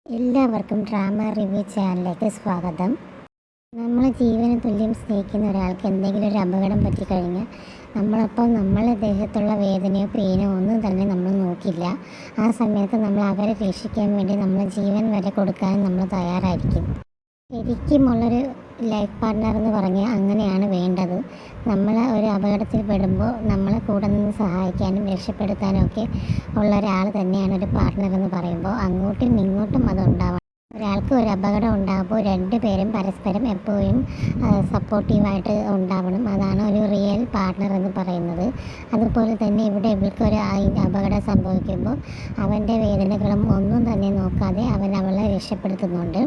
എല്ലാവർക്കും drama review ചാനലിലേക്ക് സ്വാഗതം. നമ്മൾ ജീവന് തുല്യം സ്നേഹിക്കുന്ന ഒരാൾക്ക് എന്തെങ്കിലും ഒരു അപകടം പറ്റിക്കഴിഞ്ഞാൽ നമ്മളപ്പം നമ്മളെ ദേഹത്തുള്ള വേദനയോ പെയിനോ ഒന്നും തന്നെ നമ്മൾ നോക്കില്ല. ആ സമയത്ത് നമ്മൾ അവരെ രക്ഷിക്കാൻ വേണ്ടി നമ്മൾ ജീവൻ വരെ കൊടുക്കാൻ നമ്മൾ തയ്യാറായിരിക്കും. ശരിക്കുമുള്ളൊരു ലൈഫ് പാർട്ട്ണർ എന്ന് പറഞ്ഞാൽ അങ്ങനെയാണ് വേണ്ടത്. നമ്മൾ ഒരു അപകടത്തിൽ പെടുമ്പോൾ നമ്മളെ കൂടെ നിന്ന് സഹായിക്കാനും രക്ഷപ്പെടുത്താനും ഒക്കെ ഉള്ള ഒരാൾ തന്നെയാണ് ഒരു പാർട്ട്ണർ എന്ന് പറയുമ്പോൾ അങ്ങോട്ടും ഇങ്ങോട്ടും അതുണ്ടാവണം. ഒരാൾക്ക് ഒരു അപകടം ഉണ്ടാകുമ്പോൾ രണ്ടുപേരും പരസ്പരം എപ്പോഴും സപ്പോർട്ടീവായിട്ട് ഉണ്ടാവണം. അതാണ് ഒരു റിയൽ പാർട്ട്ണർ എന്ന് പറയുന്നത്. അതുപോലെ തന്നെ ഇവിടെ ഇവൾക്കൊരു അപകടം സംഭവിക്കുമ്പോൾ അവൻ്റെ വേദനകളും ഒന്നും തന്നെ നോക്കാതെ അവൻ അവളെ രക്ഷപ്പെടുത്തുന്നുണ്ട്.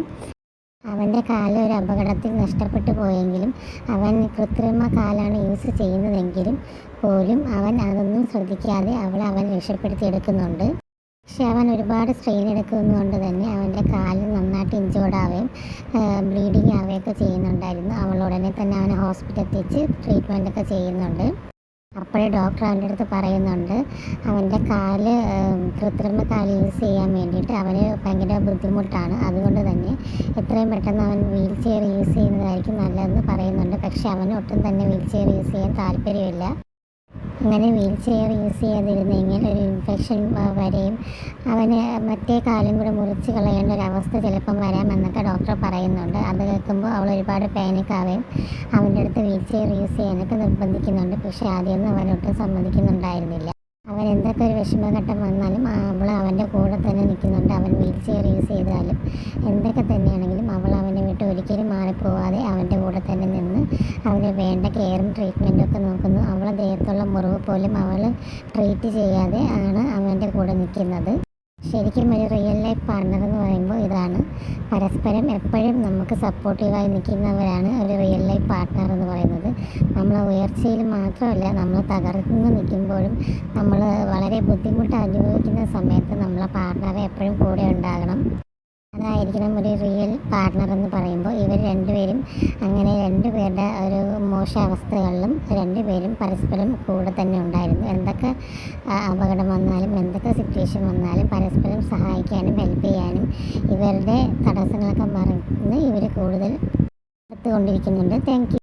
അവൻ്റെ കാല് ഒരു അപകടത്തിൽ നഷ്ടപ്പെട്ടു പോയെങ്കിലും അവൻ കൃത്രിമ കാലാണ് യൂസ് ചെയ്യുന്നതെങ്കിലും പോലും അവൻ അതൊന്നും ശ്രദ്ധിക്കാതെ അവൻ രക്ഷപ്പെടുത്തിയെടുക്കുന്നുണ്ട്. പക്ഷെ അവൻ ഒരുപാട് സ്ട്രെയിൻ എടുക്കുന്നതുകൊണ്ട് തന്നെ അവൻ്റെ കാല് നന്നായിട്ട് ഇഞ്ചേർഡ് ആവുകയും ബ്ലീഡിങ് ആവുകയൊക്കെ ചെയ്യുന്നുണ്ടായിരുന്നു. അവൾ ഉടനെ തന്നെ അവനെ ഹോസ്പിറ്റലിൽ എത്തിച്ച് ട്രീറ്റ്മെൻറ്റൊക്കെ ചെയ്യുന്നുണ്ട്. അപ്പോഴേ ഡോക്ടർ അവൻ്റെ അടുത്ത് പറയുന്നുണ്ട് അവൻ്റെ കാല് കൃത്രിമ കാല് യൂസ് ചെയ്യാൻ വേണ്ടിയിട്ട് അവന് ഭയങ്കര ബുദ്ധിമുട്ടാണ്. അതുകൊണ്ട് തന്നെ എത്രയും പെട്ടെന്ന് അവൻ വീൽ ചെയർ യൂസ് ചെയ്യുന്നതായിരിക്കും നല്ലതെന്ന് പറയുന്നുണ്ട്. പക്ഷെ അവന് ഒട്ടും തന്നെ വീൽ ചെയർ യൂസ് ചെയ്യാൻ താല്പര്യമില്ല. അങ്ങനെ വീൽ ചെയർ യൂസ് ചെയ്യാതിരുന്നെങ്കിൽ ഒരു ഇൻഫെക്ഷൻ വരെയും അവന് മറ്റേ കാലും കൂടെ മുറിച്ച് കളയേണ്ട ഒരവസ്ഥ ചിലപ്പം വരാമെന്നൊക്കെ ഡോക്ടർ പറയുന്നുണ്ട്. അത് കേൾക്കുമ്പോൾ അവൾ ഒരുപാട് പാനിക്കാവുകയും അവൻ്റെ അടുത്ത് വീൽ ചെയർ യൂസ് ചെയ്യാനൊക്കെ നിർബന്ധിക്കുന്നുണ്ട്. പക്ഷേ ആദ്യമൊന്നും അവനൊട്ടും സമ്മതിക്കുന്നുണ്ടായിരുന്നില്ല. അവൻ എന്തൊക്കെ ഒരു വിഷമഘട്ടം വന്നാലും അവൾ അവൻ്റെ കൂടെ തന്നെ നിൽക്കുന്നുണ്ട്. അവൻ വീൽ ചെയർ യൂസ് ചെയ്താലും എന്തൊക്കെ തന്നെയാണെങ്കിലും അവൾ അവനെ വിട്ട് ഒരിക്കലും മാറിപ്പോവാതെ അവൻ്റെ കൂടെ തന്നെ നിന്ന് അവന് വേണ്ട കെയറും ട്രീറ്റ്മെൻറ്റും ഒക്കെ നോക്കുന്നു. അവളെ ദേഹത്തുള്ള മുറിവ് പോലും അവൾ ട്രീറ്റ് ചെയ്യാതെ ആണ് അവൻ്റെ കൂടെ നിൽക്കുന്നത്. ശരിക്കും ഒരു റിയൽ ലൈഫ് പാർട്ട്ണർ എന്ന് പറയുമ്പോൾ ഇതാണ്. പരസ്പരം എപ്പോഴും നമുക്ക് സപ്പോർട്ടീവായി നിൽക്കുന്നവരാണ് ഒരു റിയൽ ലൈഫ് പാർട്ട്ണർ എന്ന് പറയുന്നത്. നമ്മൾ ഉയർച്ചയിൽ മാത്രമല്ല, നമ്മൾ തകർന്ന് നിൽക്കുമ്പോഴും നമ്മൾ വളരെ ബുദ്ധിമുട്ട് അനുഭവിക്കുന്ന സമയത്ത് നമ്മളെ പാർട്ട്ണറെ എപ്പോഴും കൂടെ ഉണ്ടാകണം. അതായിരിക്കണം ഒരു റിയൽ പാർട്ട്ണർ എന്ന് പറയുമ്പോൾ. ഇവർ രണ്ടുപേരും അങ്ങനെ രണ്ടുപേരുടെ ഒരു മോശാവസ്ഥകളിലും രണ്ടുപേരും പരസ്പരം കൂടെ തന്നെ ഉണ്ടായിരുന്നു. എന്തൊക്കെ അപകടം വന്നാലും എന്തൊക്കെ സിറ്റുവേഷൻ വന്നാലും പരസ്പരം സഹായിക്കാനും ഹെൽപ്പ് ചെയ്യാനും ഇവരുടെ തടസ്സങ്ങളൊക്കെ മറന്ന് ഇവർ കൂടുതൽ എടുത്തുകൊണ്ടിരിക്കുന്നുണ്ട്. Thank you.